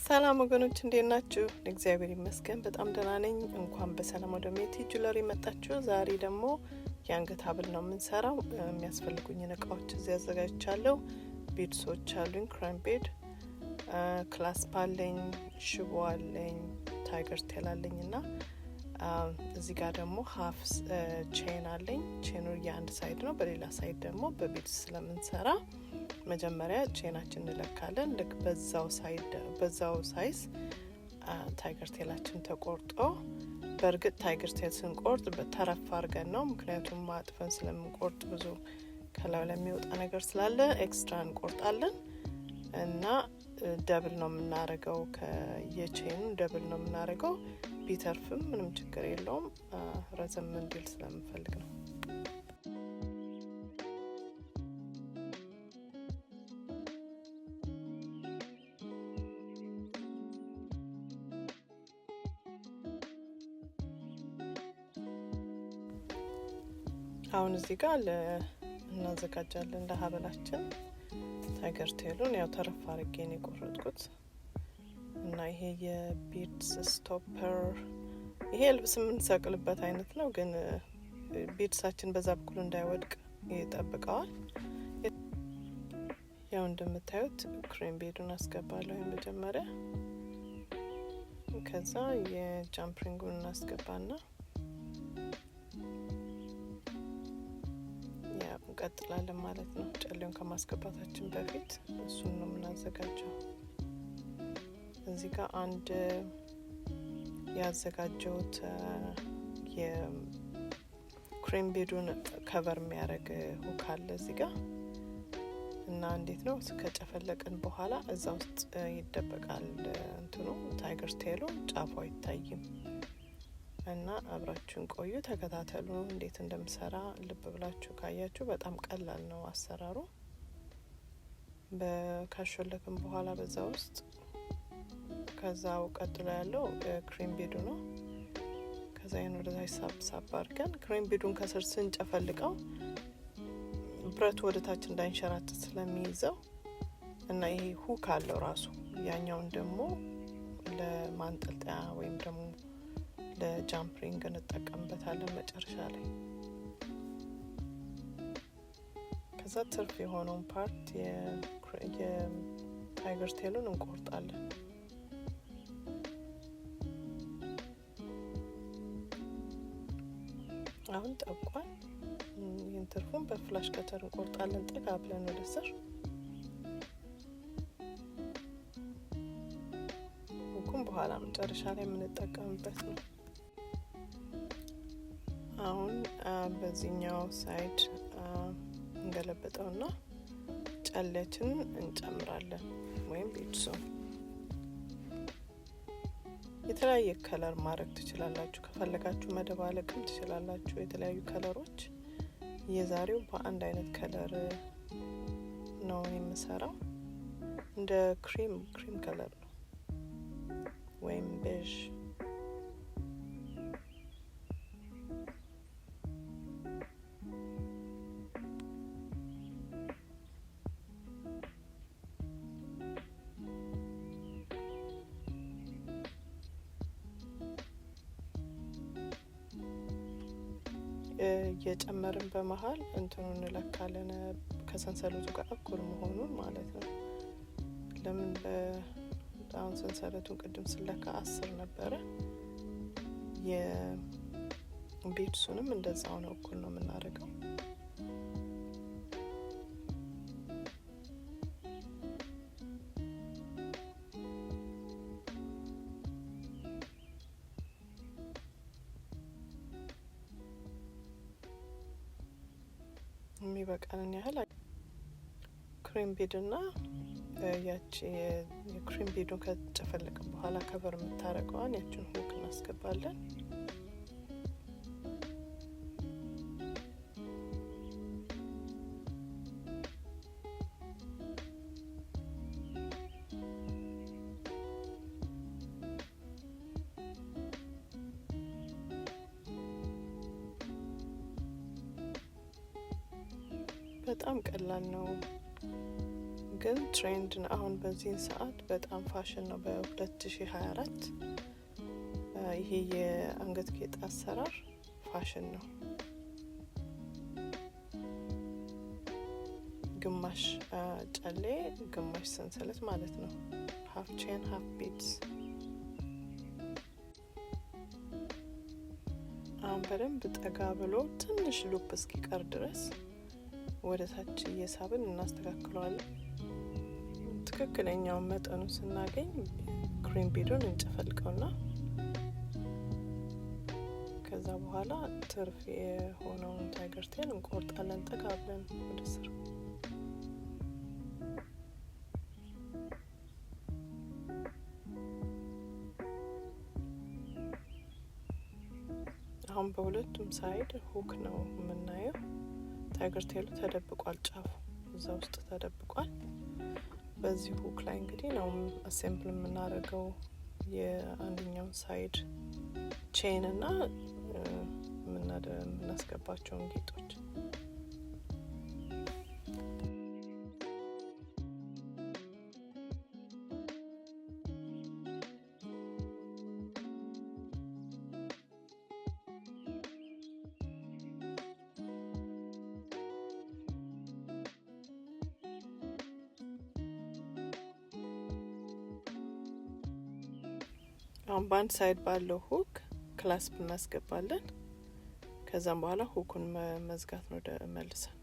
ሰላም ወገኖች እንዴት ናችሁ? እግዚአብሔር ይመስገን በጣም ደህና ነኝ። እንኳን በሰላም ወደ ሜቲ ጁለሪ መጣችሁ። ዛሬ ደግሞ የአንገት ሀብል ነው የምንሰራው። የሚያስፈልጉኝ እቃዎች እዚህ አዘጋጅቻለሁ። ቢድሶች አሉኝ፣ ክራም ቤድ፣ ክላስፕ አለኝ፣ ሽቦ አለኝ፣ ታይገር ቴል አለኝ እና እዚህ ጋር ደግሞ ሀፍ ቼን አለኝ። ቼኑ የአንድ ሳይድ ነው፣ በሌላ ሳይድ ደግሞ በቢድስ ስለምንሰራ መጀመሪያ ቼናችን እንለካለን። ልክ በዛው ሳይዝ ታይገር ቴላችን ተቆርጦ፣ በእርግጥ ታይገር ቴል ስንቆርጥ በተረፍ አድርገን ነው፣ ምክንያቱም ማጥፈን ስለምንቆርጥ ብዙ ከላዩ ላይ የሚወጣ ነገር ስላለ ኤክስትራ እንቆርጣለን እና ደብል ነው የምናደርገው። የቼኑ ደብል ነው የምናደርገው። ቢተርፍም ምንም ችግር የለውም፣ ረዘም እንዲል ስለምፈልግ ነው። አሁን እዚህ ጋር እናዘጋጃለን ለሀበላችን። ታይገር ቴሉን ያው ተረፍ አድርጌ ነው የቆረጥኩት እና ይሄ የቢድስ ስቶፐር፣ ይሄ ልብስ የምንሰቅልበት አይነት ነው፣ ግን ቢድሳችን በዛ በኩል እንዳይወድቅ ይጠብቀዋል። ያው እንደምታዩት ክሬም ቤዱን አስገባለሁ መጀመሪያ፣ ከዛ የጃምፕሪንጉን እናስገባና እንቀጥላለን ማለት ነው። ጨሌውን ከማስገባታችን በፊት እሱን ነው የምናዘጋጀው። እዚህ ጋር አንድ ያዘጋጀውት የክሬም ቤዱን ከቨር የሚያደርግ ሁክ አለ እዚህ ጋር እና እንዴት ነው ከጨፈለቅን በኋላ እዛ ውስጥ ይደበቃል እንትኑ ታይገር ቴሉ፣ ጫፉ አይታይም እና አብራችሁን ቆዩ፣ ተከታተሉ። እንዴት እንደምሰራ ልብ ብላችሁ ካያችሁ በጣም ቀላል ነው አሰራሩ። ካሾለክን በኋላ በዛ ውስጥ ከዛው ቀጥሎ ያለው ክሬም ቤዱ ነው። ከዛ ይሄን ወደ ታች ሳብ አድርገን ክሬም ቤዱን ከስር ስንጨፈልቀው ብረቱ ወደ ታች እንዳይንሸራተት ስለሚይዘው እና ይሄ ሁክ አለው ራሱ። ያኛውን ደግሞ ለማንጠልጠያ ወይም ደግሞ ለጃምፕሪንግ እንጠቀምበታለን መጨረሻ ላይ። ከዛ ትርፍ የሆነውን ፓርት የታይገር ቴሉን እንቆርጣለን። አሁን ጠብቋል። ይህን ትርፉን በፍላሽ ከተር እንቆርጣለን ጠጋ ብለን ወደ ስር። ሁኩም በኋላ መጨረሻ ላይ የምንጠቀምበት ነው። አሁን በዚህኛው ሳይድ እንገለበጠውና ጨሌያችንን እንጨምራለን ወይም ቢድሱን። የተለያየ ከለር ማድረግ ትችላላችሁ፣ ከፈለጋችሁ መደባለቅም ትችላላችሁ። የተለያዩ ከለሮች። የዛሬው በአንድ አይነት ከለር ነው የምሰራው። እንደ ክሪም ከለር ነው ወይም ቤዥ። የጨመርን በመሃል እንትኑ እንለካለን ከሰንሰለቱ ጋር እኩል መሆኑን ማለት ነው። ለምን አሁን ሰንሰለቱን ቅድም ስለካ 10 ነበረ። የቢድሱንም እንደዛው ነው፣ እኩል ነው የምናደርገው። የሚበቃንን ያህል ክሬም ቤድና ያቺ የክሬም ቤዱን ከጨፈለቅን በኋላ ከበር የምታረገዋን ያችን ሁክ እናስገባለን። በጣም ቀላል ነው። ግን ትሬንድ አሁን በዚህ ሰዓት በጣም ፋሽን ነው። በ2024 ይሄ የአንገት ጌጥ አሰራር ፋሽን ነው። ግማሽ ጨሌ ግማሽ ሰንሰለት ማለት ነው። half chain half beads። በደንብ ጠጋ ብሎ ትንሽ ሉፕ እስኪቀር ድረስ ወደ ታች እየሳብን እናስተካክለዋለን። ትክክለኛውን መጠኑ ስናገኝ ክሪም ቢዱን እንጨፈልቀውና ከዛ በኋላ ትርፍ የሆነውን ታይገር ቴል እንቆርጣለን ጠጋ ብለን ወደ ስር። አሁን በሁለቱም ሳይድ ሁክ ነው የምናየው። ታይገር ቴሉ ተደብቋል፣ ጫፉ እዛ ውስጥ ተደብቋል። በዚህ ሁክ ላይ እንግዲህ ነው አሴምብል የምናደርገው የአንደኛውን ሳይድ ቼን እና የምናስገባቸውን ጌጦች። አሁን በአንድ ሳይድ ባለው ሁክ ክላስፕ እናስገባለን። ከዛም በኋላ ሁኩን መዝጋት ነው መልሰን።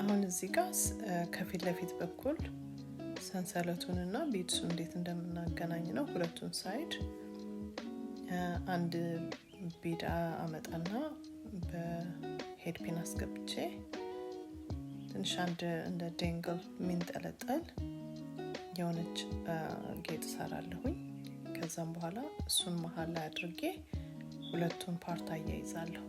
አሁን እዚህ ጋር ከፊት ለፊት በኩል ሰንሰለቱንና ቢድሱን እንዴት እንደምናገናኝ ነው። ሁለቱን ሳይድ አንድ ቢድ አመጣና በሄድ ፒን አስገብቼ ትንሽ አንድ እንደ ዴንግል ሚንጠለጠል የሆነች ጌጥ ሰራለሁኝ። ከዛም በኋላ እሱን መሀል ላይ አድርጌ ሁለቱን ፓርት አያይዛለሁ።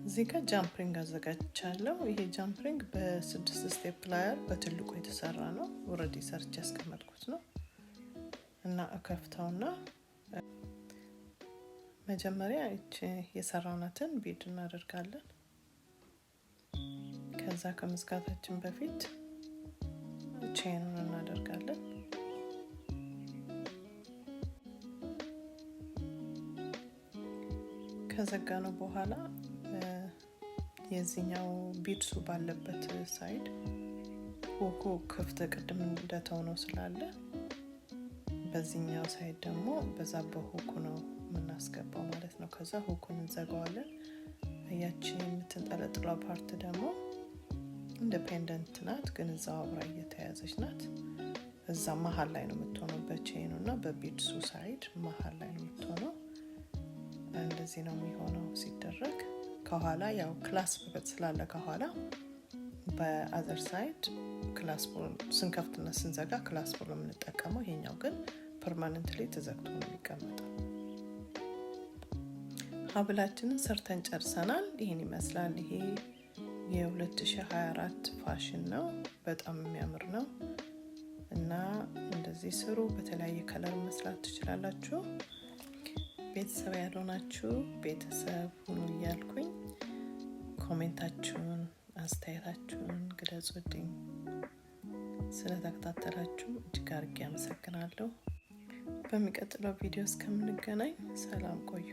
እዚህ ጋር ጃምፕሪንግ አዘጋጅቻለሁ። ይሄ ጃምፕሪንግ በ6 ስቴፕ ላየር በትልቁ የተሰራ ነው። ኦሬዲ ሰርች ያስቀመጥኩት ነው እና እከፍተውና መጀመሪያ እቺ የሰራናትን ቢድ እናደርጋለን። ከዛ ከመዝጋታችን በፊት ቼኑን እናደርጋለን። ከዘጋነው በኋላ የዚህኛው ቢድሱ ባለበት ሳይድ ሁኩ ክፍት ቅድም እንደተውነው ስላለ በዚህኛው ሳይድ ደግሞ በዛ በሁኩ ነው የምናስገባው ማለት ነው። ከዛ ሁኩን እንዘጋዋለን። ያቺ የምትንጠለጥለው ፓርት ደግሞ ኢንዲፔንደንት ናት፣ ግን እዛው አብራ እየተያዘች ናት። እዛ መሀል ላይ ነው የምትሆነው። በቼኑ እና በቢድሱ ሳይድ መሀል ላይ ነው የምትሆነው። እንደዚህ ነው የሚሆነው ሲደረግ። ከኋላ ያው ክላስፕ ስላለ ከኋላ በአዘር ሳይድ ክላስፕ ስንከፍትና ስንዘጋ ክላስፕ ነው የምንጠቀመው። ይሄኛው ግን ፐርማነንትሊ ተዘግቶ ነው የሚቀመጠው። ሀብላችንን ሰርተን ጨርሰናል። ይሄን ይመስላል። ይሄ የ2024 ፋሽን ነው። በጣም የሚያምር ነው እና እንደዚህ ስሩ። በተለያየ ከለር መስራት ትችላላችሁ። ቤተሰብ ያልሆናችሁ ቤተሰብ ሁኑ እያልኩኝ ኮሜንታችሁን አስተያየታችሁን ግለጹልኝ። ስለተከታተላችሁ እጅግ አድርጌ አመሰግናለሁ። በሚቀጥለው ቪዲዮ እስከምንገናኝ ሰላም ቆዩ።